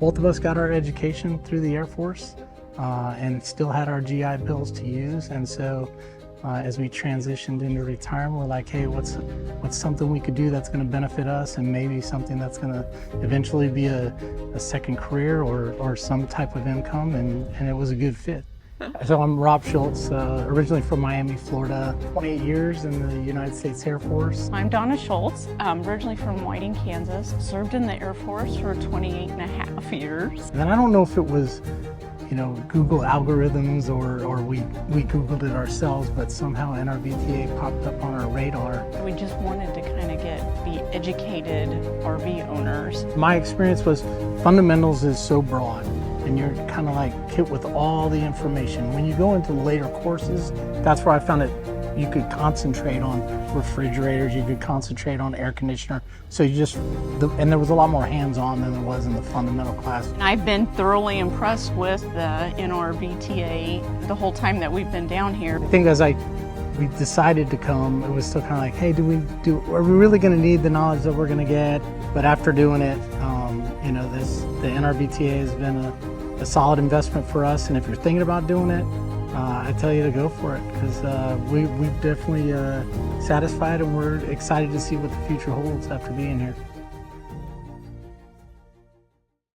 Both of us got our education through the Air Force and still had our GI Bills to use. And so as we transitioned into retirement, we're like, hey, what's something we could do that's going to benefit us, and maybe something that's going to eventually be a second career or some type of income, and it was a good fit. So I'm Rob Schultz, originally from Miami, Florida, 28 years in the United States Air Force. I'm Donna Schultz, originally from Whiting, Kansas. Served in the Air Force for 28 and a half years. And I don't know if it was, Google algorithms or we Googled it ourselves, but somehow NRVTA popped up on our radar. We just wanted to kind of be educated RV owners. My experience was fundamentals is so broad, and you're kind of like hit with all the information. When you go into later courses, that's where I found it. You could concentrate on refrigerators, you could concentrate on air conditioner. So and there was a lot more hands-on than there was in the fundamental class. And I've been thoroughly impressed with the NRVTA the whole time that we've been down here. I think as we decided to come, it was still kind of like, hey, are we really going to need the knowledge that we're going to get? But after doing it, the NRVTA has been a solid investment for us. And if you're thinking about doing it, I tell you to go for it, because we've definitely satisfied, and we're excited to see what the future holds after being here.